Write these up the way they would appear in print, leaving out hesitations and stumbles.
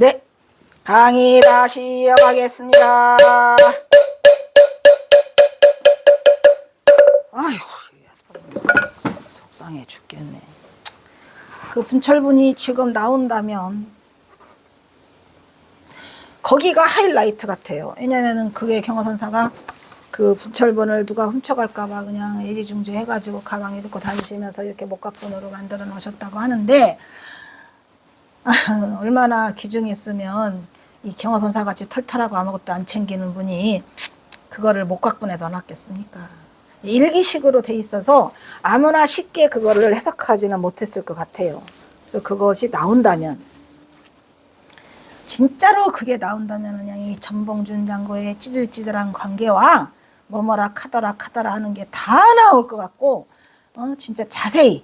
네, 강의 다시 이어가겠습니다. 아휴, 속상해 죽겠네. 그 분철분이 지금 나온다면 거기가 하이라이트 같아요. 왜냐면은 그게 경허선사가 그 분철분을 누가 훔쳐갈까봐 그냥 애지중지 해가지고 가방에 넣고 다니시면서 이렇게 목각분으로 만들어 놓으셨다고 하는데, 얼마나 기중했으면 이 경허선사 같이 털털하고 아무것도 안 챙기는 분이 그거를 목각분에 넣어놨겠습니까? 일기식으로 돼 있어서 아무나 쉽게 그거를 해석하지는 못했을 것 같아요. 그래서 그것이 나온다면, 진짜로 그게 나온다면 그냥 이 전봉준 장고의 찌질찌질한 관계와 뭐뭐라 카더라 하는 게 다 나올 것 같고, 진짜 자세히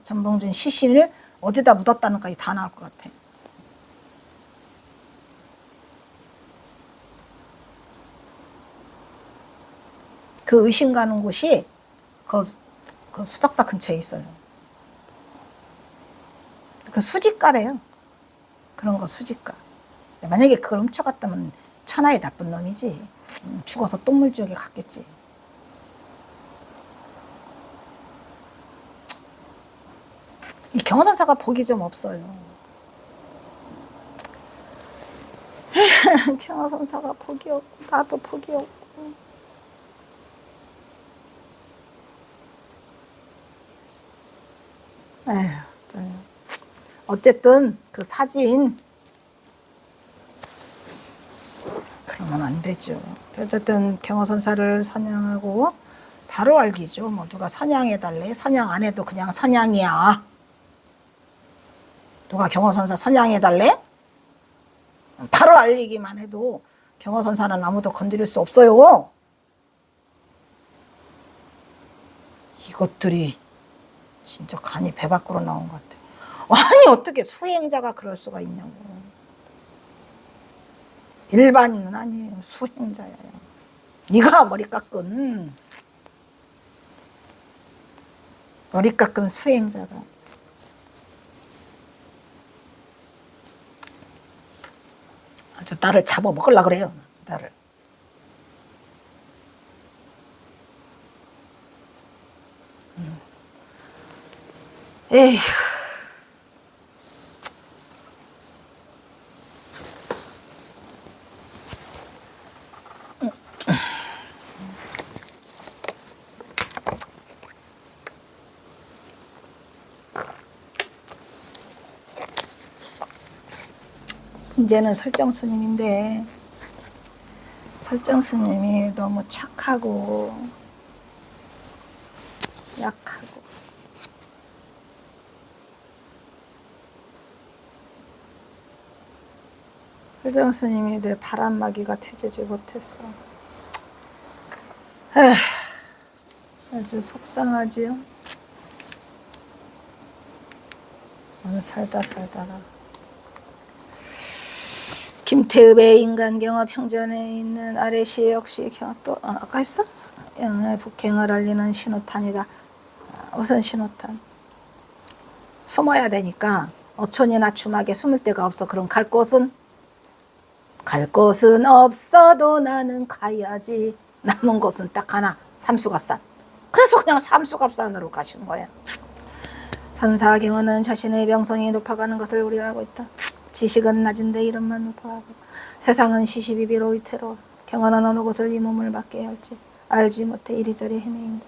전봉준 시신을 어디다 묻었다는 것까지 다 나올 것 같아요. 그 의심 가는 곳이 그 수덕사 근처에 있어요. 그 수지가래요. 그런 거 수지가. 만약에 그걸 훔쳐갔다면 천하의 나쁜 놈이지. 죽어서 똥물지옥에 갔겠지. 이 경허선사가 복이 좀 없어요. 경허선사가 복이 없고 나도 복이 없고. 에휴, 어쨌든 그 사진 그러면 안 되죠. 어쨌든 경허선사를 선양하고 바로 알기죠. 뭐 누가 선양해달래? 선양 안 해도 그냥 선양이야. 누가 경허선사 선양해달래? 바로 알리기만 해도 경허선사는 아무도 건드릴 수 없어요. 이것들이 진짜 간이 배 밖으로 나온 것 같아. 아니 어떻게 수행자가 그럴 수가 있냐고. 일반인은 아니에요. 수행자예요. 네가 머리 깎은 수행자가. 아주 나를 잡아먹으려고 그래요. 나를. 에휴. 이제는 설정스님인데, 설정스님이 너무 착하고 약하고 설정스님이 내 바람막이가 되지 못했어. 에휴, 아주 속상하지요. 오늘 살다가 김태읍의 인간경업 형전에 있는 아래시 역시 또 아까 했어? 북행을 알리는 신호탄이다. 우선 신호탄. 숨어야 되니까 어촌이나 주막에 숨을 데가 없어. 그럼 갈 곳은 없어도 나는 가야지. 남은 곳은 딱 하나, 삼수갑산. 그래서 그냥 삼수갑산으로 가신 거야. 선사경은 자신의 명성이 높아가는 것을 우려하고 있다. 지식은 낮은데 이름만 높아하고 세상은 시시비비로 위태로워. 경언은 어느 곳을 이 몸을 맡게 할지 알지 못해 이리저리 헤매인다.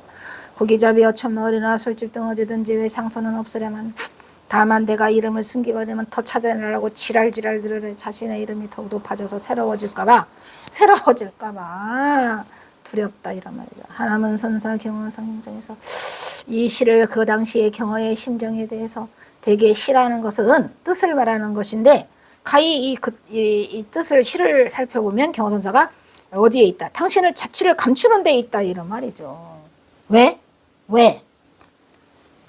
고기잡이 어촌마을이나 술집 등 어디든지 왜 상소는 없으려만 다만 내가 이름을 숨기버리면 더 찾아내려고 지랄지랄 들으래. 자신의 이름이 더욱 높아져서 새로워질까봐 두렵다 이란 말이죠. 하남은 선사 경허 성행전에서 이 시를 그 당시의 경허의 심정에 대해서 되게 시라는 것은 뜻을 말하는 것인데 가히 이 뜻을 시를 살펴보면 경허선사가 어디에 있다? 당신을 자취를 감추는 데 있다 이런 말이죠. 왜?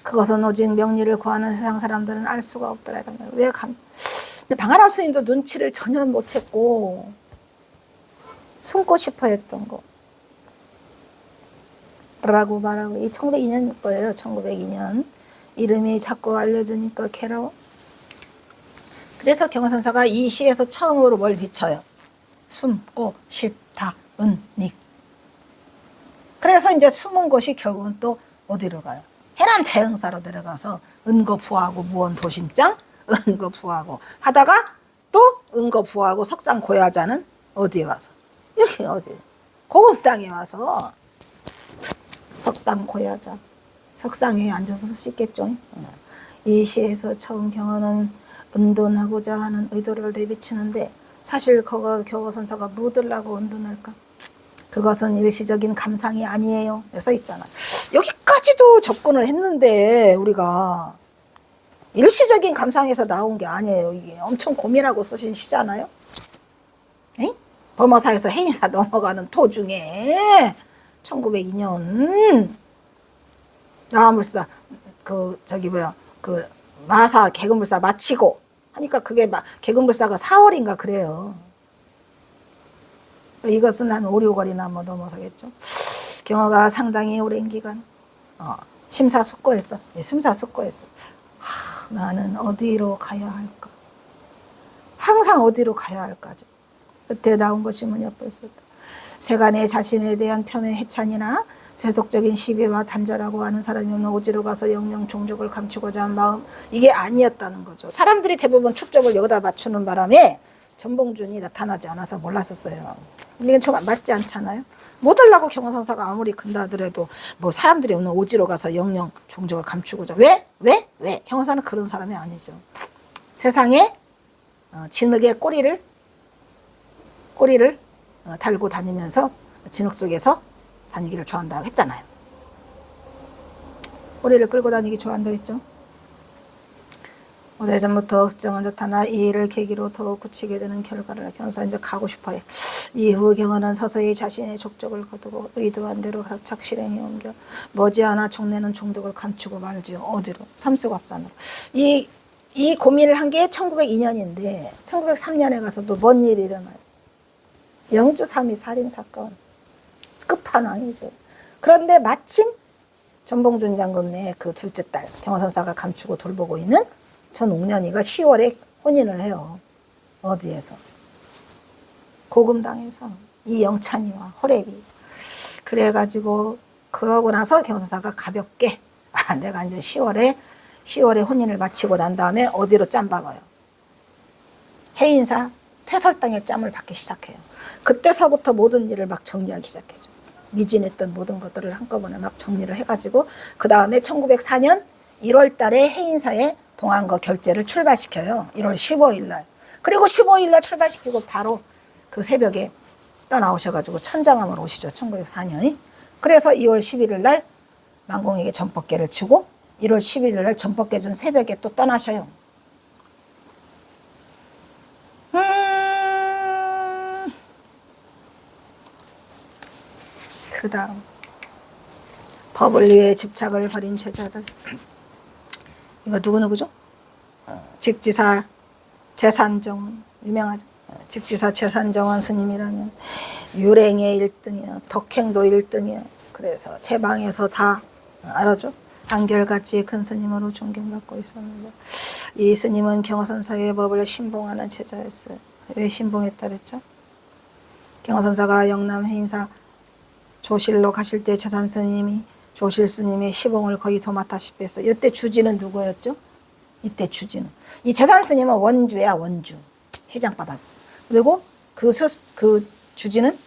그것은 오직 명리를 구하는 세상 사람들은 알 수가 없더라 이런 말. 근데 방아람 스님도 눈치를 전혀 못 챘고 숨고 싶어 했던 거 라고 말하고, 이 1902년 거예요. 1902년. 이름이 자꾸 알려주니까 괴로워. 그래서 경화선사가 이 시에서 처음으로 뭘 비춰요? 숨고 싶다 은닉. 그래서 이제 숨은 곳이 결국은 또 어디로 가요? 해남 대흥사로 내려가서 은거부하고 무언도심장 은거부하고 하다가 또 은거부하고 석상고야자는 어디에 와서? 여기 어디? 고금 땅에 와서 석상고야자 석상 위에 앉아서 씻겠죠. 이 시에서 처음 경화는 은둔하고자 하는 의도를 내비치는데 사실 경화선사가 뭐 들라고 은둔할까? 그것은 일시적인 감상이 아니에요. 써 있잖아. 여기까지도 접근을 했는데 우리가 일시적인 감상에서 나온 게 아니에요. 이게 엄청 고민하고 쓰신 시잖아요. 에? 범어사에서 해인사 넘어가는 도중에 1902년 나화물사 마사 개근불사 마치고 하니까 그게 개근불사가 4월인가 그래요. 이것은 한 5, 6월이나 뭐 넘어서겠죠. 경화가 상당히 오랜 기간 심사숙고했어. 심사숙고했어. 나는 어디로 가야 할까? 항상 어디로 가야 할까죠. 그때 나온 것이 뭐냐 벌써. 세간에 자신에 대한 폄훼 해찬이나 세속적인 시비와 단절하고 하는 사람이 없는 오지로 가서 영영 종족을 감추고자 한 마음, 이게 아니었다는 거죠. 사람들이 대부분 초점을 여기다 맞추는 바람에 전봉준이 나타나지 않아서 몰랐었어요. 이건 좀 맞지 않잖아요. 못 하려고 경화선사가 아무리 근다 하더라도 뭐 사람들이 없는 오지로 가서 영영 종족을 감추고자. 왜? 경화선사는 그런 사람이 아니죠. 세상에 진흙에 꼬리를 달고 다니면서 진흙 속에서 다니기를 좋아한다고 했잖아요. 꼬리를 끌고 다니기 좋아한다고 했죠. 오래전부터 걱정은 좋다나 이 일을 계기로 더욱 굳히게 되는 결과를 경화선사 이제 가고 싶어요. 이후 경화는 서서히 자신의 족적을 거두고 의도한 대로 각착 실행에 옮겨 머지않아 종래는 종족을 감추고 말지요. 어디로? 삼수갑산으로. 이 고민을 한 게 1902년인데 1903년에 가서도 뭔 일이 일어나요? 영주 3.2 살인사건. 끝판왕이죠. 그런데 마침 전봉준 장군의 그 둘째 딸 경화선사가 감추고 돌보고 있는 전옥년이가 10월에 혼인을 해요. 어디에서? 고금당에서. 이 영찬이와 호래비. 그래가지고 그러고 나서 경화선사가 가볍게 내가 이제 10월에 혼인을 마치고 난 다음에 어디로 짬박아요? 해인사 퇴설당의 짬을 받기 시작해요. 그때서부터 모든 일을 막 정리하기 시작해죠. 미진했던 모든 것들을 한꺼번에 막 정리를 해가지고 그 다음에 1904년 1월 달에 해인사에 동안거 결제를 출발시켜요. 1월 15일 날. 그리고 15일 날 출발시키고 바로 그 새벽에 떠나오셔가지고 천장암으로 오시죠. 1904년이. 그래서 2월 11일 날 만공에게 전법계를 주고 1월 11일 날 전법계 준 새벽에 또 떠나셔요. 그 다음 법을 위해 집착을 벌인 제자들. 이거 누구죠? 직지사 재산정원 유명하죠. 직지사 재산정원 스님이라면 유랭의 1등이야. 덕행도 1등이야. 그래서 제 방에서 다 알아줘. 한결같이 큰 스님으로 존경받고 있었는데 이 스님은 경화선사의 법을 신봉하는 제자였어요. 왜 신봉했다 그랬죠? 경화선사가 영남 해인사 조실로 가실 때 재산 스님이 조실 스님의 시봉을 거의 도맡다시피 했어요. 이때 주지는 누구였죠? 이때 주지는. 이 재산 스님은 원주야, 원주. 시장바닥. 그리고 그 주지는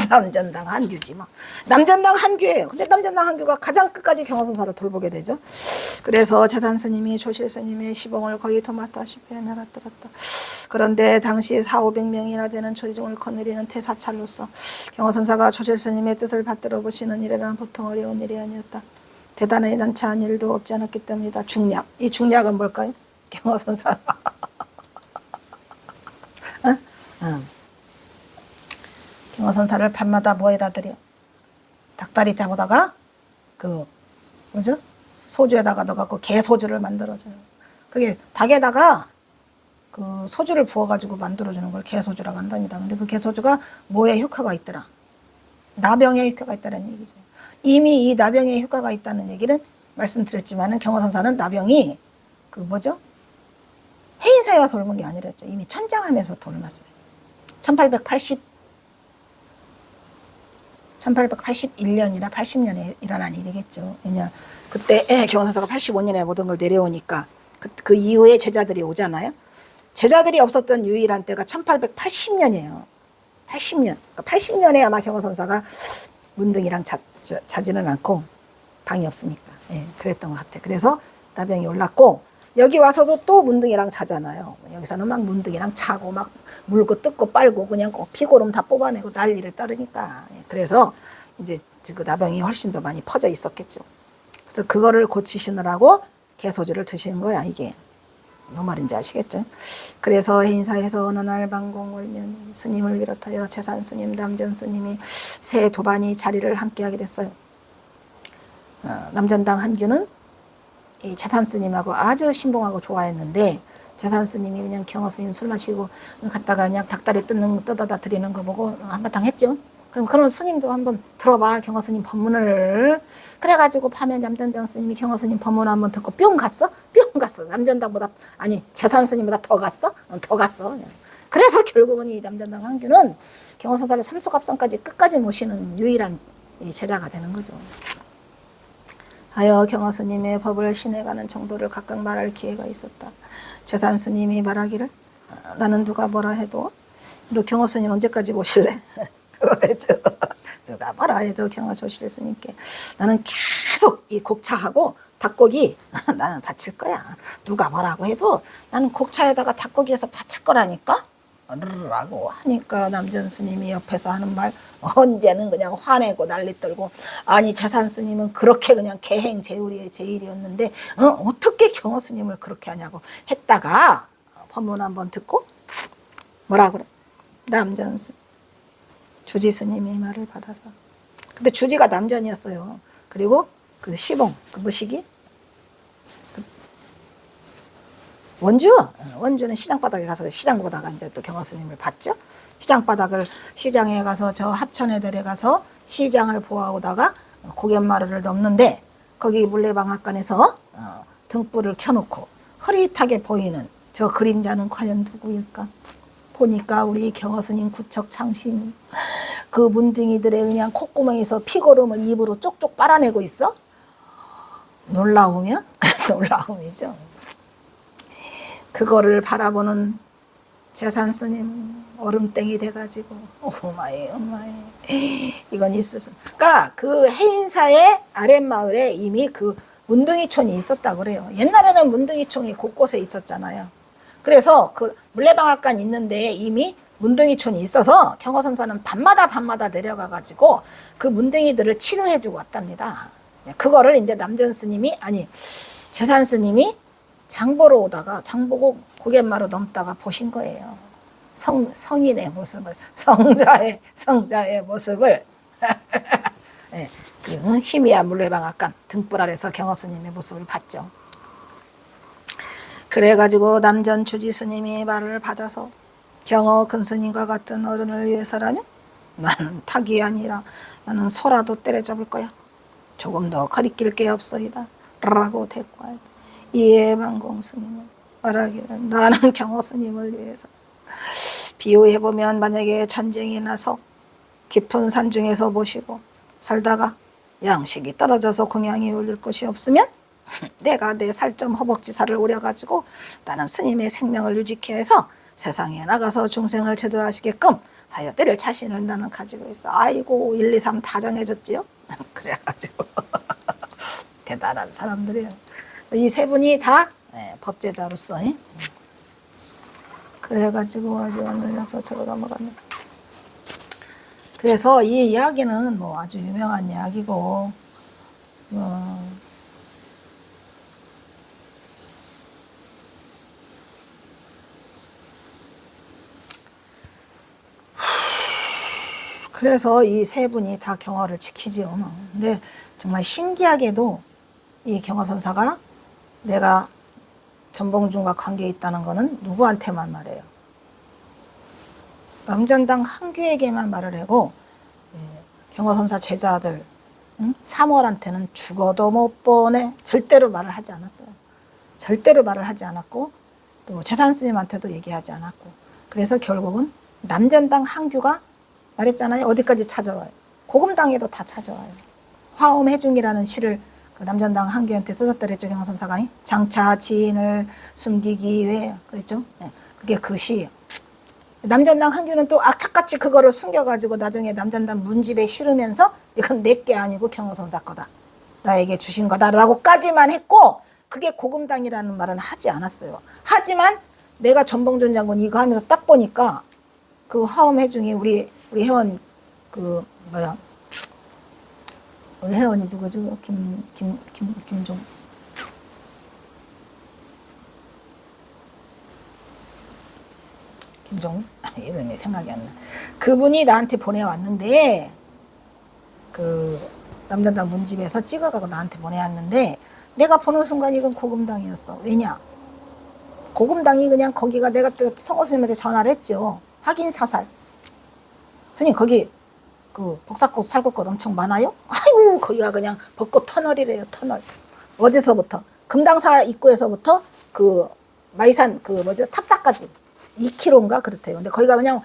남전당 한규지 뭐. 남전당 한규예요. 근데 남전당 한규가 가장 끝까지 경화선사를 돌보게 되죠. 그래서 재산 스님이 조실 스님의 시봉을 거의 도맡다시피 해나갔더랬다. 그런데 당시 400~500명이나 되는 초지종을 거느리는 태사찰로서 경화선사가 조실 스님의 뜻을 받들어 보시는 일이란 보통 어려운 일이 아니었다. 대단히 난처한 일도 없지 않았기 때문이다. 중략. 이 중략은 뭘까요? 경화선사. 경화선사를 밤마다 뭐에다 드려? 닭다리 잡아다가 소주에다가 넣어갖고 개소주를 만들어줘요. 그게 닭에다가 그 소주를 부어가지고 만들어주는 걸 개소주라고 한답니다. 근데 그 개소주가 뭐에 효과가 있더라? 나병에 효과가 있다는 얘기죠. 이미 이 나병에 효과가 있다는 얘기는 말씀드렸지만은 경호선사는 나병이 그 뭐죠? 해인사에 와서 옮은 게 아니랬죠. 이미 천장함에서부터 옮았어요. 1881년이나 80년에 일어난 일이겠죠. 왜냐 그때 경호선사가 85년에 모든 걸 내려오니까 그 이후에 제자들이 오잖아요. 제자들이 없었던 유일한 때가 1880년이에요. 80년. 그러니까 80년에 아마 경호선사가 문등이랑 자지는 않고 방이 없으니까. 예, 그랬던 것 같아. 그래서 나병이 올랐고 여기 와서도 또 문등이랑 자잖아요. 여기서는 막 문등이랑 자고 막 물고 뜯고 빨고 그냥 피고름 다 뽑아내고 난리를 따르니까. 예, 그래서 이제 그 나병이 훨씬 더 많이 퍼져 있었겠죠. 그래서 그거를 고치시느라고 개소주를 드시는 거야 이게. 뭔 말인지 아시겠죠? 그래서 해인사에서 어느 날 방공월면 스님을 비롯하여 재산스님, 남전스님이 세 도반이 자리를 함께하게 됐어요. 남전당 한규는 이 재산스님하고 아주 신봉하고 좋아했는데 재산스님이 그냥 경호스님 술 마시고 갔다가 그냥 닭다리 뜯어다 드리는 거 보고 한바탕 했죠. 그럼 스님도 한번 들어봐 경호스님 법문을. 그래가지고 밤에 남전당 스님이 경호스님 법문 한번 듣고 뿅 갔어. 남전당보다 아니 재산스님보다 더 갔어. 더 갔어. 그래서 결국은 이 남전당 한규는 경호선사를 삼수갑상까지 끝까지 모시는 유일한 제자가 되는 거죠. 하여 경호스님의 법을 신해가는 정도를 각각 말할 기회가 있었다. 재산스님이 말하기를 나는 누가 뭐라 해도 너 경호스님 언제까지 모실래? 누가 뭐라 해도 경호스 모실 스님께 나는 계속 이 곡차하고 닭고기 나는 바칠 거야. 누가 뭐라고 해도 나는 곡차에다가 닭고기에서 바칠 거라니까 라고 하니까 남전 스님이 옆에서 하는 말 언제는 그냥 화내고 난리 떨고 아니 재산 스님은 그렇게 그냥 개행 제일이었는데 어떻게 경호 스님을 그렇게 하냐고 했다가 법문 한번 듣고 뭐라 그래? 남전 스님 주지 스님의 말을 받아서 근데 주지가 남전이었어요. 그리고 그 시봉 그 뭐시기? 원주는 시장바닥에 가서 시장 보다가 이제 또 경호스님을 봤죠. 시장바닥을 시장에 가서 저 합천에 내려가서 시장을 보아오다가 고갯마루를 넘는데 거기 물레방앗간에서 등불을 켜놓고 흐릿하게 보이는 저 그림자는 과연 누구일까? 보니까 우리 경호스님 구척 창신이 그 문둥이들의 그냥 콧구멍에서 피고름을 입으로 쪽쪽 빨아내고 있어? 놀라우면? 놀라움이죠. 그거를 바라보는 재산 스님 얼음땡이 돼가지고 오마이 이건 있을 수. 그러니까 그 해인사의 아랫마을에 이미 그 문둥이촌이 있었다고 그래요. 옛날에는 문둥이촌이 곳곳에 있었잖아요. 그래서 그 물레방앗간 있는데 이미 문둥이촌이 있어서 경호선사는 밤마다 내려가가지고 그 문둥이들을 치료해주고 왔답니다. 그거를 이제 남전 스님이 아니 재산 스님이 장보러 오다가 장보고 고갯마루 넘다가 보신 거예요. 성인의 모습을 성자의 모습을 네, 그 희미한 물레방앗간 등불 아래서 경호스님의 모습을 봤죠. 그래가지고 남전 주지 스님이 말을 받아서 경호 근스님과 같은 어른을 위해서라면 나는 탁이 아니라 나는 소라도 때려잡을 거야. 조금 더 거리낄 게 없어이다 라고 대꾸하였다. 이에 만공 스님은 말하기를 나는 경호 스님을 위해서 비유해보면 만약에 전쟁이 나서 깊은 산중에서 모시고 살다가 양식이 떨어져서 공양이 울릴 곳이 없으면 내가 내 살점 허벅지살을 오려가지고 나는 스님의 생명을 유지케 해서 세상에 나가서 중생을 제도하시게끔 하여 때릴 자신을 나는 가지고 있어. 아이고 1, 2, 3 다 정해졌지요? 그래가지고 대단한 사람들이에요. 이 세 분이 다 법제자로서 그래가지고 아주 완전해서 저거 넘어갔네. 그래서 이 이야기는 뭐 아주 유명한 이야기고 그래서 이 세 분이 다 경허를 지키지요. 근데 정말 신기하게도 이 경허선사가 내가 전봉준과 관계 있다는 거는 누구한테만 말해요. 남전당 한규에게만 말을 하고 경허선사 제자들 응? 사월한테는 죽어도 못 보내. 절대로 말을 하지 않았어요. 절대로 말을 하지 않았고 또 재산 스님한테도 얘기하지 않았고 그래서 결국은 남전당 항규가 말했잖아요. 어디까지 찾아와요. 고금당에도 다 찾아와요. 화엄해중이라는 시를 그 남전당 항규한테 써줬더랬죠. 경선사가 장차 지인을 숨기기 위해 그랬죠. 네. 그게 그 시예요. 남전당 항규는 또 악착같이 그거를 숨겨가지고 나중에 남전당 문집에 실으면서 이건 내게 아니고 경호선사 거다. 나에게 주신 거다라고까지만 했고 그게 고금당이라는 말은 하지 않았어요. 하지만 내가 전봉준 장군 이거 하면서 딱 보니까 그 화엄해중이 우리 회원 그 뭐야 우리 회원이 누구죠? 김종 이름이 생각이 안 나. 그분이 나한테 보내왔는데 그 남전당 문집에서 찍어가고 나한테 보내왔는데 내가 보는 순간 이건 고금당이었어. 왜냐? 고금당이 그냥 거기가 내가 또 성호 스님한테 전화를 했죠. 확인 사살. 스님 거기 그 복사꽃 살구꽃 엄청 많아요? 아이고 거기가 그냥 벚꽃 터널이래요. 터널. 어디서부터? 금당사 입구에서부터 그 마이산 그 뭐죠? 탑사까지 2km인가 그렇대요. 근데 거기가 그냥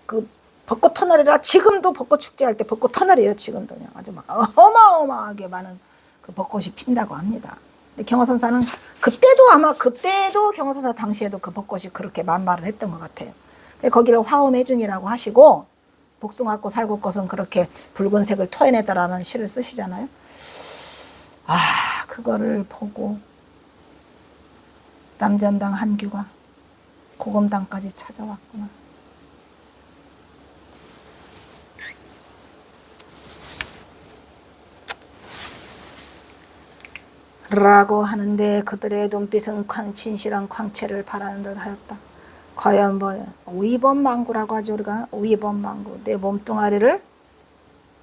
그 벚꽃 터널이라 지금도 벚꽃 축제할 때 벚꽃 터널이에요. 지금도 그냥 아주 막 어마어마하게 많은 그 벚꽃이 핀다고 합니다. 근데 경허선사는 그때도 경허선사 당시에도 그 벚꽃이 그렇게 만발을 했던 것 같아요. 근데 거기를 화엄해중이라고 하시고 복숭아꽃 살구꽃은 그렇게 붉은색을 토해내다라는 시를 쓰시잖아요. 아 그거를 보고 남전당 한규가 고금당까지 찾아왔구나. 라고 하는데 그들의 눈빛은 진실한 광채를 바라는 듯 하였다. 과연 뭐야? 위법망구라고 하죠. 우리가 위법망구. 내 몸뚱아리를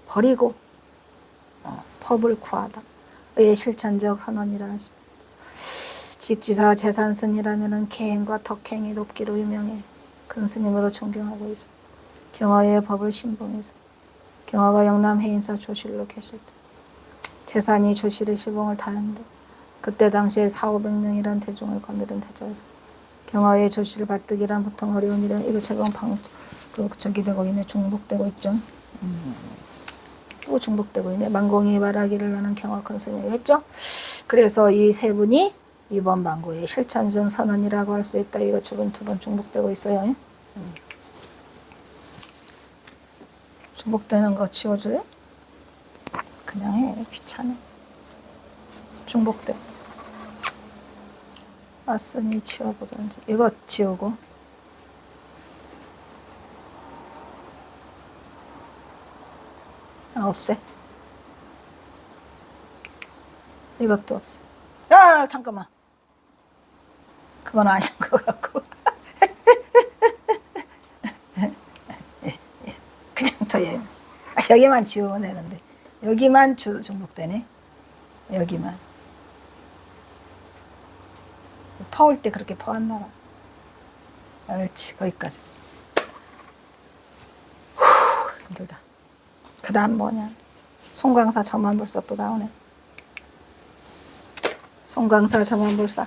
버리고 법을 구하다. 의 실천적 선언이라 할 수. 직지사 재산스님이라면 계행과 덕행이 높기로 유명해. 큰 스님으로 존경하고 있어. 경화의 법을 신봉해서 경화가 영남 해인사 조실로 계실 때 재산이 조실의 시봉을 다했는데 그때 당시에 4,500명이란 대중을 건드린 대자에서 경화의 조실 발득이란 보통 어려운 일이야. 이거 제가 저기 되고 있네. 중복되고 있죠. 또 중복되고 있네. 만공이 말하기를 나는 경화 큰 스님이 했죠. 그래서 이 세 분이 이번 망고의 실천전 선언이라고 할 수 있다. 이거 지금 두 번 중복되고 있어요. 중복되는 거 지워줄래? 그냥 해. 귀찮아. 중복돼. 왔으니 지워보든지. 이거 지우고. 없애. 이것도 없애. 야 잠깐만. 그건 아닌 것 같고. 그냥 여기만 지우면 되는데 여기만 중복되네. 여기만 퍼올 때 그렇게 퍼왔나 봐. 옳지. 거기까지. 힘들다. 그 다음 뭐냐. 송광사 점안불사 또 나오네. 송광사 점안불사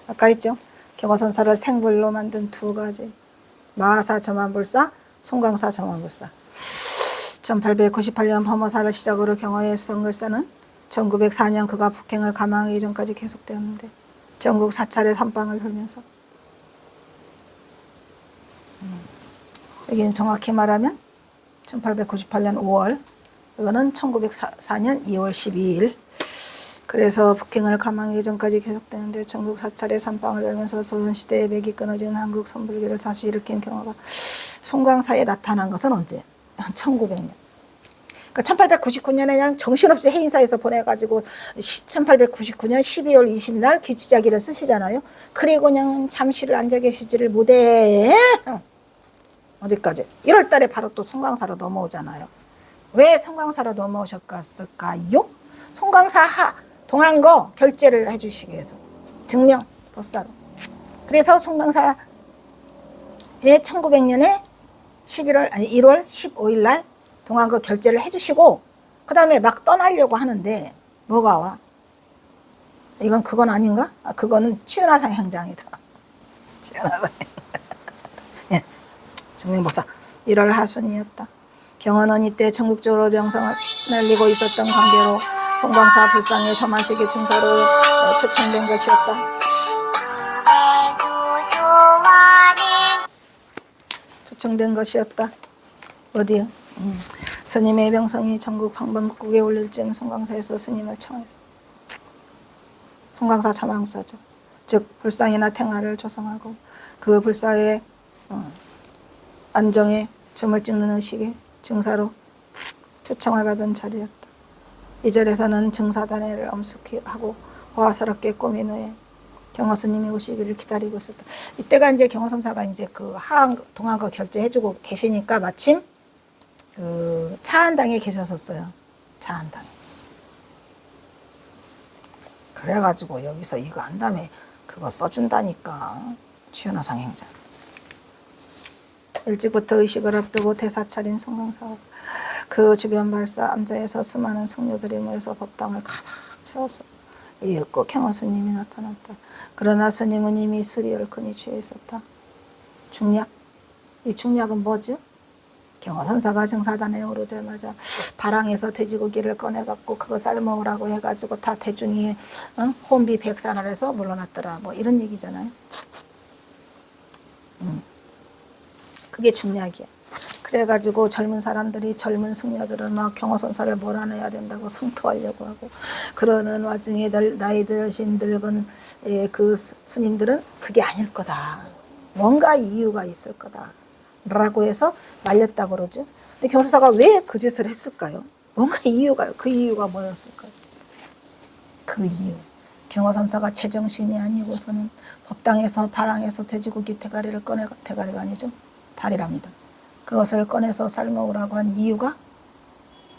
아까 있죠. 경화선사를 생불로 만든 두 가지. 마하사 점안불사, 송광사 점안불사. 1898년 범어사를 시작으로 경화의 수성글사는 1904년 그가 북행을 감항하기 이전까지 계속되었는데 전국 4차례 선방을 돌면서 여기는 정확히 말하면 1898년 5월 이거는 1904년 2월 12일 그래서 북행을 감항하기 전까지 계속되는데 전국 4차례 선방을 돌면서 조선시대의 맥이 끊어진 한국 선불기를 다시 일으킨 경화가 송광사에 나타난 것은 언제? 1900년. 그러니까 1899년에 그냥 정신없이 해인사에서 보내가지고 1899년 12월 20날 귀치자기를 쓰시잖아요. 그리고 그냥 잠시를 앉아 계시지를 못해. 어디까지? 1월 달에 바로 또 송광사로 넘어오잖아요. 왜 송광사로 넘어오셨을까요? 송광사 동한 거 결제를 해주시기 위해서. 증명, 법사로. 그래서 송광사에 1900년에 1월 15일 날 동한 거 결제를 해주시고 그 다음에 막 떠나려고 하는데 뭐가 와? 이건 그건 아닌가? 아, 그거는 취연화상 행장이다. 취연화상 예, 증명복사 1월 하순이었다. 경원은 이때 전국적으로 명성을 날리고 있었던 관계로 송광사 불상의 저만식의 증사로 초청된 것이었다. 초청된 것이었다. 어디요? 스님의 명성이 전국 방방곡곡에 울릴 즈음 송광사에서 스님을 청했어. 송광사 자망사죠. 즉 불상이나 탱화를 조성하고 그 불사의 안정에 점을 찍는 의식의 증사로 초청을 받은 자리였다. 이 절에서는 증사단회를 엄숙히 하고 호화스럽게 꾸민 후에 경허스님이 오시기를 기다리고 있었다. 이때가 이제 경허선사가 이제 그 하한 동안 거 결제해주고 계시니까 마침 그 차안당에 계셨었어요. 차안당. 그래가지고 여기서 이거 한 다음에 그거 써준다니까. 취연화상 행자. 일찍부터 의식을 앞두고 대사 차린 송광사와 그 주변 발사 암자에서 수많은 승려들이 모여서 법당을 가득 채웠어. 이윽고 경허 스님이 나타났다. 그러나 스님은 이미 술이 얼큰이 취해 있었다. 중략? 이 중략은 뭐죠? 경허 선사가 증사단에 오르자마자 바랑에서 돼지고기를 꺼내갖고 그거 삶아오라고 해가지고 다 대중이 혼비 백산을 해서 물러났더라. 뭐 이런 얘기잖아요. 그게 중략이야. 그래가지고 젊은 사람들이 젊은 승려들은 막 경허선사를 몰아내야 된다고 성토하려고 하고 그러는 와중에 나이 드신 늙은 그 스님들은 그게 아닐 거다. 뭔가 이유가 있을 거다. 라고 해서 말렸다고 그러죠. 근데 경허선사가 왜 그 짓을 했을까요? 뭔가 이유가, 그 이유가 뭐였을까요? 그 이유. 경허선사가 제정신이 아니고서는 법당에서 바랑에서 돼지고기 대가리를 대가리가 아니죠. 다리랍니다. 그것을 꺼내서 삶아오라고 한 이유가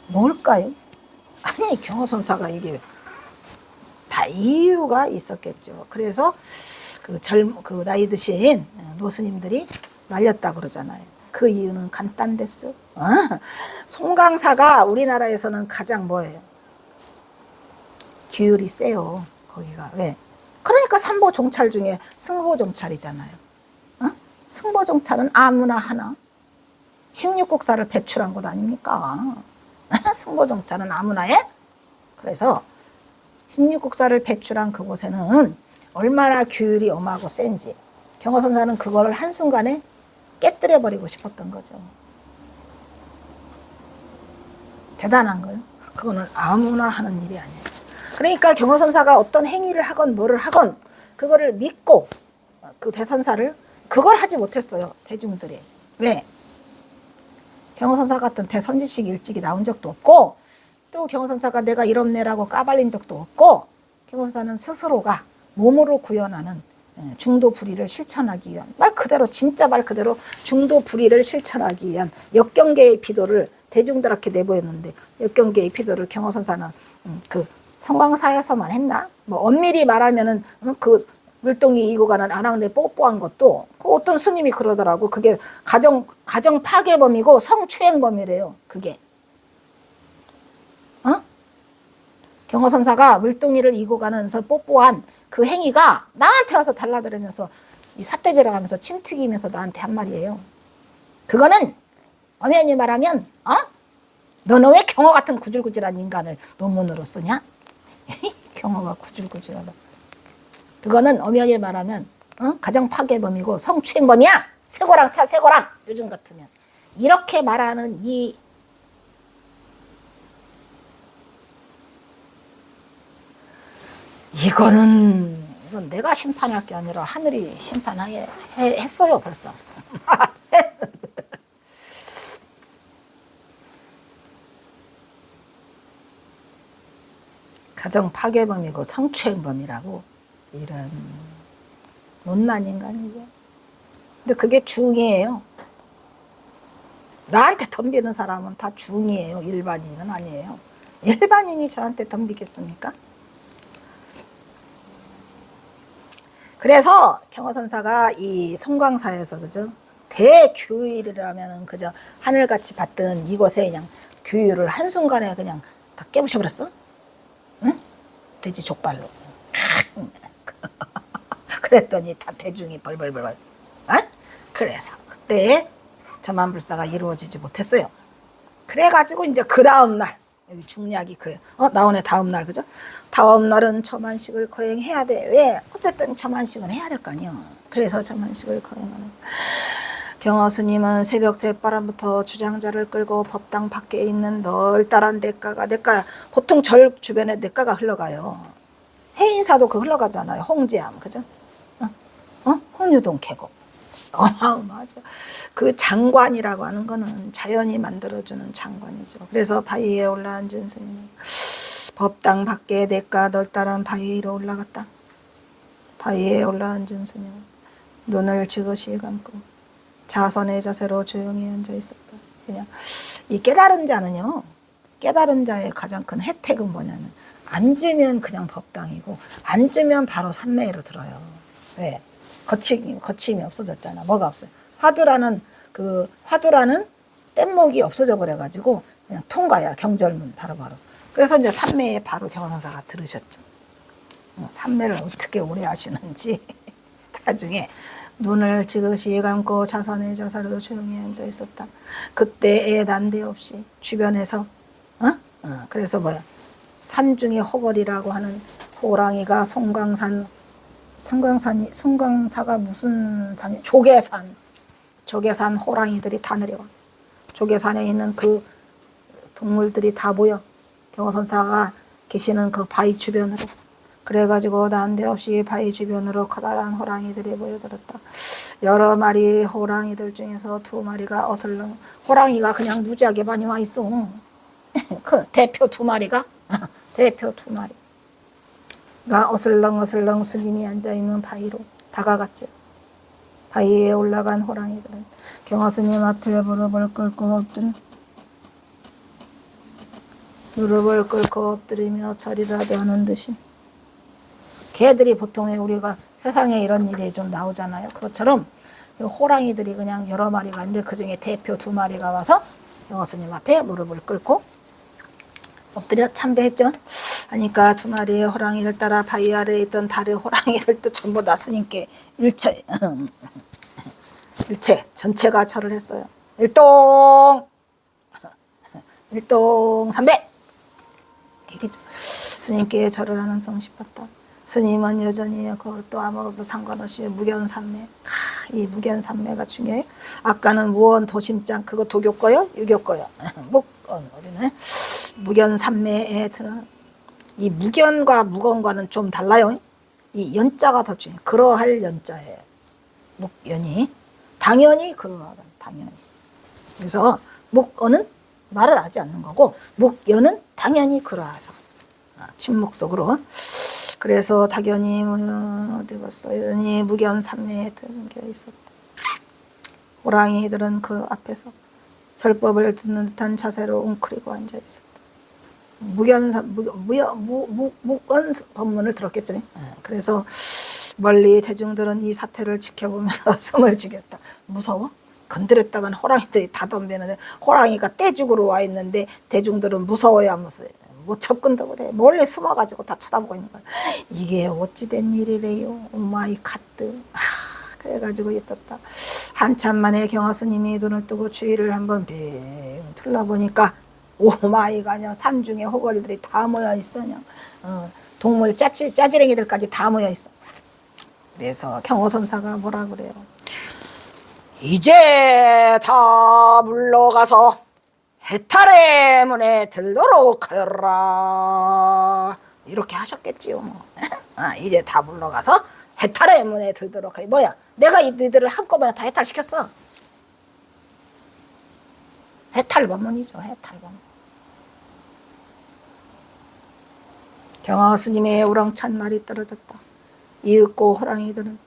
뭘까요? 아니 경허선사가 이게 다 이유가 있었겠죠. 그래서 그 나이 드신 노스님들이 말렸다 그러잖아요. 그 이유는 간단데스. 송광사가 우리나라에서는 가장 뭐예요? 규율이 세요. 거기가 왜? 그러니까 삼보종찰 중에 승보종찰이잖아요. 승보종찰은 아무나 하나 16국사를 배출한 것 아닙니까? 승보종찰은 아무나 해? 그래서 16국사를 배출한 그곳에는 얼마나 규율이 엄하고 센지 경허선사는 그거를 한순간에 깨뜨려버리고 싶었던 거죠. 대단한 거예요. 그거는 아무나 하는 일이 아니에요. 그러니까 경허선사가 어떤 행위를 하건 뭐를 하건 그거를 믿고 그 대선사를 그걸 하지 못했어요. 대중들이. 왜? 경허선사 같은 대선지식 일찍이 나온 적도 없고 또 경허선사가 내가 이렇네라고 까발린 적도 없고 경허선사는 스스로가 몸으로 구현하는 중도불의를 실천하기 위한 말 그대로 진짜 말 그대로 중도불의를 실천하기 위한 역경계의 비도를 대중들한테 내보였는데 역경계의 비도를 경허선사는 그 성광사에서만 했나? 뭐 엄밀히 말하면은 그 물동이 이고 가는 아낙네 뽀뽀한 것도 그 어떤 스님이 그러더라고. 그게 가정 파괴범이고 성추행범이래요. 그게. 경허선사가 물동이를 이고 가면서 뽀뽀한 그 행위가 나한테 와서 달라들으면서 이 삿대질을 하면서 침 튀기면서 나한테 한 말이에요. 그거는 엄연히 말하면 너는 왜 경허 같은 구질구질한 인간을 논문으로 쓰냐? 경허가 구질구질하다. 그거는 엄연히 말하면 가정 파괴범이고 성추행범이야. 쇠고랑 차 쇠고랑 요즘 같으면 이렇게 말하는 이건 내가 심판할 게 아니라 하늘이 심판하게 했어요 벌써. 가정 파괴범이고 성추행범이라고 이런 못난 인간이죠. 근데 그게 중이에요. 나한테 덤비는 사람은 다 중이에요. 일반인은 아니에요. 일반인이 저한테 덤비겠습니까? 그래서 경허선사가 이 송광사에서 그죠? 대규율이라면은 그저 하늘같이 받던 이곳에 그냥 규율을 한순간에 그냥 다 깨부셔버렸어. 응? 돼지 족발로. 그랬더니 다 대중이 벌벌벌벌. 어? 그래서 그때 저만불사가 이루어지지 못했어요. 그래가지고 이제 그 다음날 여기 중략이 나오네. 다음날 그죠? 다음날은 처만식을 거행해야 돼. 왜? 어쨌든 처만식은 해야 될 거 아니야. 그래서 처만식을 거행하는. 경허스님은 새벽 대바람부터 주장자를 끌고 법당 밖에 있는 널따란 냇가가 보통 절 주변에 냇가가 흘러가요. 해인사도 그 흘러가잖아요. 홍제암 그죠? 홍유동 계곡. 어마어마하죠. 그 장관이라고 하는 거는 자연이 만들어주는 장관이죠. 그래서 바위에 올라앉은 스님은 법당 밖에 냇가 널따란 바위 위로 올라갔다. 바위에 올라앉은 스님은 눈을 지그시 감고 자선의 자세로 조용히 앉아 있었다. 그냥 이 깨달은 자는요. 깨달은 자의 가장 큰 혜택은 뭐냐면 앉으면 그냥 법당이고 앉으면 바로 삼매로 들어요. 왜? 거침이 없어졌잖아. 뭐가 없어요? 화두라는 뗏목이 없어져 버려가지고 그냥 통과야. 경절문 바로바로. 그래서 이제 삼매에 바로 경선사가 들으셨죠. 삼매를 어떻게 오래 하시는지 나중에 눈을 지그시 감고 자선의 자세로 조용히 앉아 있었다. 그때에 난데없이 주변에서 그래서 뭐야? 산중의 호걸이라고 하는 호랑이가 송강사가 무슨 산이? 조계산 호랑이들이 다 내려와. 조계산에 있는 그 동물들이 다 모여 경호선사가 계시는 그 바위 주변으로. 그래가지고 난데없이 바위 주변으로 커다란 호랑이들이 모여들었다. 여러 마리 호랑이들 중에서 2마리가 어슬렁. 호랑이가 그냥 무지하게 많이 와 있어. 그 대표 2마리가 어슬렁어슬렁 스님이 앉아있는 바위로 다가갔죠. 바위에 올라간 호랑이들은 경허스님 앞에 무릎을 꿇고 엎드리며 절이라도 하는 듯이. 개들이 보통 우리가 세상에 이런 일이 좀 나오잖아요. 그것처럼 호랑이들이 그냥 여러 마리가 있는데 그중에 대표 2마리가 와서 경허스님 앞에 무릎을 꿇고 엎드려 참배했죠. 하니까 2마리의 호랑이를 따라 바위 아래에 있던 다른 호랑이들도 전부 다 스님께 일체 전체가 절을 했어요. 일동 삼배 이게죠. 스님께 절을 하는 성심봤다. 스님은 여전히 그것도 아무것도 상관없이 무견삼매. 이 무견삼매가 중요해요. 아까는 무언 도심장 그거 도교 거요? 유교 거요? 우리는 무견삼매에 들어. 이 무견과 무건과는 좀 달라요. 이 연자가 더 중요해요. 그러할 연자예요. 묵연이. 당연히 그러하다. 당연히. 그래서 묵언은 말을 하지 않는 거고 묵연은 당연히 그러하서. 침묵 속으로. 그래서 당연히 어디 갔어? 여전히 무견삼매에 들겨 있었다. 호랑이들은 그 앞에서 설법을 듣는 듯한 자세로 웅크리고 앉아 있었다. 무견 법문을 들었겠죠. 그래서 멀리 대중들은 이 사태를 지켜보면서 숨을 죽였다. 무서워? 건드렸다간 호랑이들이 다 덤비는데 호랑이가 떼죽으로 와 있는데 대중들은 무서워야 무서워요. 못 접근도 못해. 몰래 숨어가지고 다 쳐다보고 있는 거야. 이게 어찌된 일이래요. 오마이 카트. 그래가지고 있었다. 한참 만에 경허스님이 눈을 뜨고 주위를 한번 빙 둘러보니까 오마이가 그냥 산중에 호걸이들이 다 모여 있어. 그냥 동물 짜지랭이들까지 다 모여 있어. 그래서 경호선사가 뭐라 그래요? 이제 다 물러가서 해탈의 문에 들도록 하여라. 이렇게 하셨겠지요. 이제 다 물러가서 해탈의 문에 들도록 하여. 뭐야? 내가 이들을 한꺼번에 다 해탈시켰어. 해탈법문이죠. 해탈법문. 경허스님의 우렁찬 말이 떨어졌다. 이윽고 호랑이들은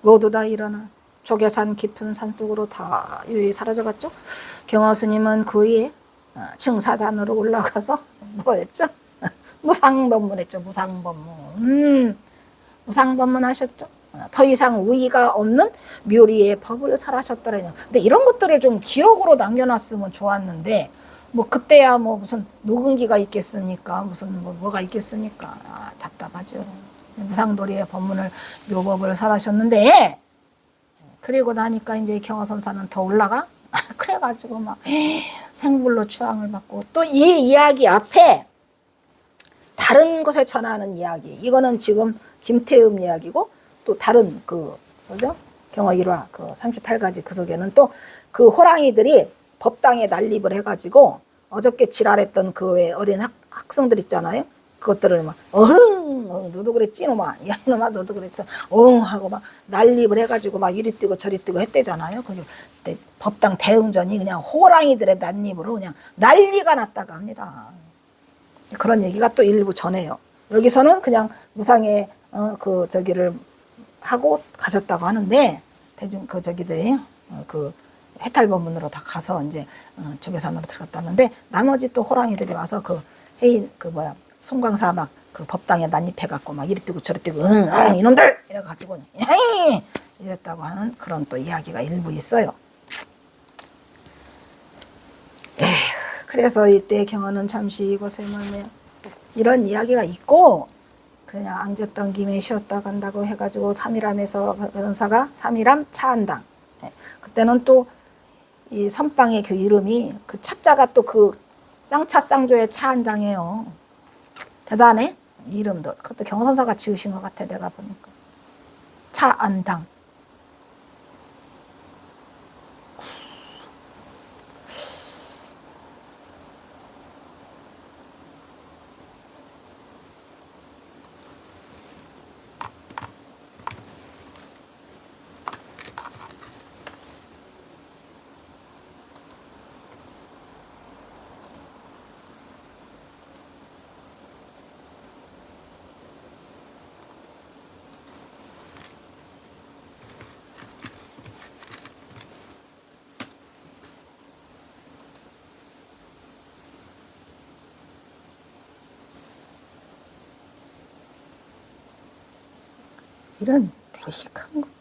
모두 다 일어나 조계산 깊은 산속으로 다 유유히 사라져갔죠. 경허스님은 그 위에 층사단으로 올라가서 뭐 했죠? 무상법문 했죠. 무상법문. 무상법문 하셨죠. 더 이상 우의가 없는 묘리의 법을 설하셨더라고요. 근데 이런 것들을 좀 기록으로 남겨놨으면 좋았는데 뭐 그때야 뭐 무슨 녹음기가 있겠습니까? 무슨 뭐가 있겠습니까? 아, 답답하죠. 무상도리의 법문을 묘법을 설하셨는데 그리고 나니까 이제 경화선사는 더 올라가? 그래가지고 막 생불로 추앙을 받고 또 이 이야기 앞에 다른 곳에 전하는 이야기 이거는 지금 김태음 이야기고 또 다른 그 뭐죠? 경화 1화 그 38가지 그 속에는 또 그 호랑이들이 법당에 난립을 해가지고 어저께 지랄했던 그 왜 어린 학생들 있잖아요. 그것들을 막 어흥 너도 그랬지 이놈아 야 이놈아 너도 그랬어 어흥 하고 막 난립을 해가지고 막 이리 뛰고 저리 뛰고 했대잖아요. 그때 법당 대응전이 그냥 호랑이들의 난입으로 그냥 난리가 났다고 합니다. 그런 얘기가 또 일부 전해요. 여기서는 그냥 무상의 그 저기를 하고 가셨다고 하는데 대중 그 저기들이 그 해탈법문으로 다 가서 이제 조계산으로 들어갔다는데 나머지 또 호랑이들이 와서 그 해인 그 뭐야 송광사 막 그 법당에 난입해갖고 막 이리 뛰고 저리 뛰고 응 이놈들 이래가지고 이랬다고 하는 그런 또 이야기가 일부 있어요. 그래서 이때 경화는 잠시 이곳에 멀며 이런 이야기가 있고 그냥 앉았던 김에 쉬었다 간다고 해가지고 삼일암에서 변사가 삼일암 차한당 그때는 또 이 선방의 그 이름이 그 차자가 또 그 쌍차 쌍조의 차한당이에요. 대단해 이름도 그것도 경선사가 지으신 것 같아 내가 보니까 차안당. 이런 무식한 것들.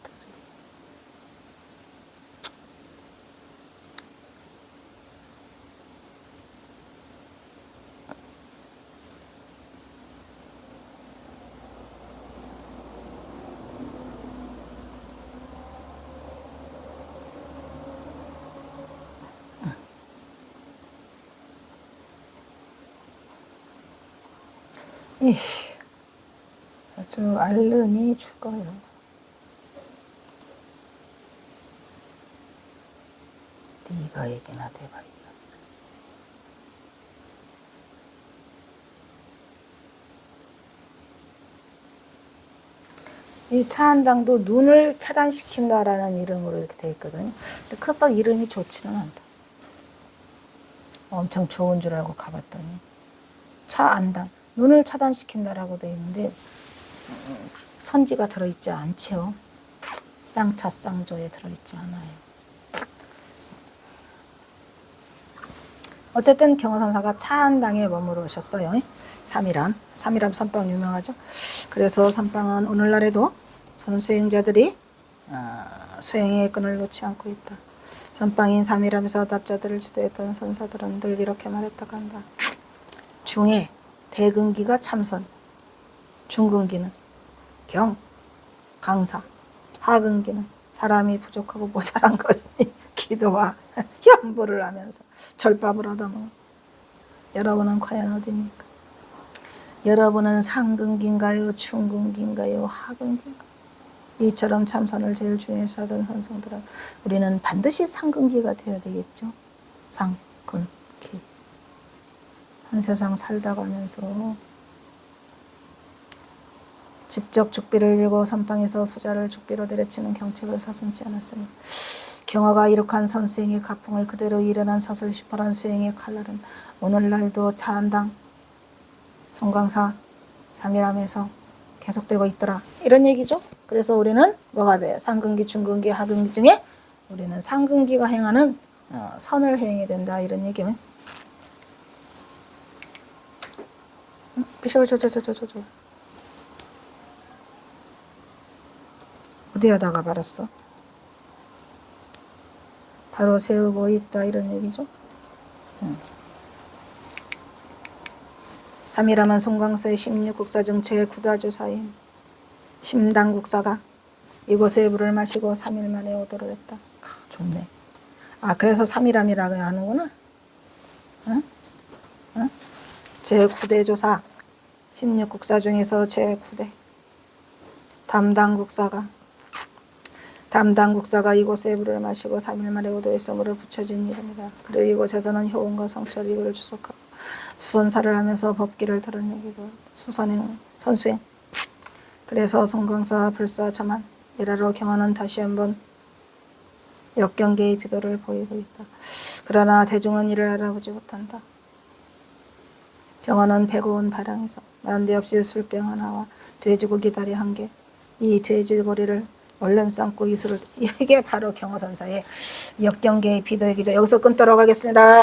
아주 앓으니 죽어요. 네가 얘기나 대봐. 이 차한당도 눈을 차단시킨다라는 이름으로 이렇게 되어 있거든요. 근데 크썩 이름이 좋지는 않다. 엄청 좋은 줄 알고 가봤더니 차안당 눈을 차단시킨다라고 되어 있는데 선지가 들어있지 않죠. 쌍차 쌍조에 들어있지 않아요. 어쨌든 경화선사가 차한당에 머무르셨어요. 삼일암 선방 유명하죠. 그래서 선방은 오늘날에도 선수행자들이 수행의 끈을 놓지 않고 있다. 선방인 삼일암에서 답자들을 지도했던 선사들은 늘 이렇게 말했다고 한다. 중에 대근기가 참선, 중근기는 경, 강사, 하근기는 사람이 부족하고 모자란 것이니 기도와 염불을 하면서 절밥을 얻어먹어. 여러분은 과연 어디입니까? 여러분은 상근기인가요? 중근기인가요? 하근기인가요? 이처럼 참선을 제일 중요시 하던 선성들은 우리는 반드시 상근기가 되어야 되겠죠. 상근기. 한 세상 살다 가면서 직접 죽비를 일고 선방에서 수자를 죽비로 내려치는 경책을 서슴지 않았으니 경화가 이룩한 선수행의 가풍을 그대로 일어난 서슬시퍼란 수행의 칼날은 오늘날도 차한당, 송광사, 삼일암에서 계속되고 있더라. 이런 얘기죠. 그래서 우리는 뭐가 돼요? 상근기, 중근기, 하근기 중에 우리는 상근기가 행하는 선을 행해야 된다. 이런 얘기요. 저. 어디 하다가 말았어? 바로 세우고 있다. 이런 얘기죠. 3일하면 송광사의 16국사 중 제9다조사인 심당국사가 이곳에 물을 마시고 3일 만에 오도를 했다. 좋네. 그래서 3일함이라고 하는구나. 응? 응? 제9대 조사 16국사 중에서 제9대 담당국사가 이곳에 물을 마시고 3일 만에 오도했으므로 붙여진 이름이다. 그리고 이곳에서는 효원과 성철이 이를 주석하고 수선사를 하면서 법기를 드러내기도 선수행. 그래서 송광사와 불사자만 일하러 경화는 다시 한번 역경계의 비도를 보이고 있다. 그러나 대중은 이를 알아보지 못한다. 경화는 배고온 바랑에서 난데없이 술병 하나와 돼지고기 다리 1개, 이 돼지고기를 얼른 삶고 이게 바로 경화선사의 역경계의 비도 얘기죠. 여기서 끊도록 하겠습니다.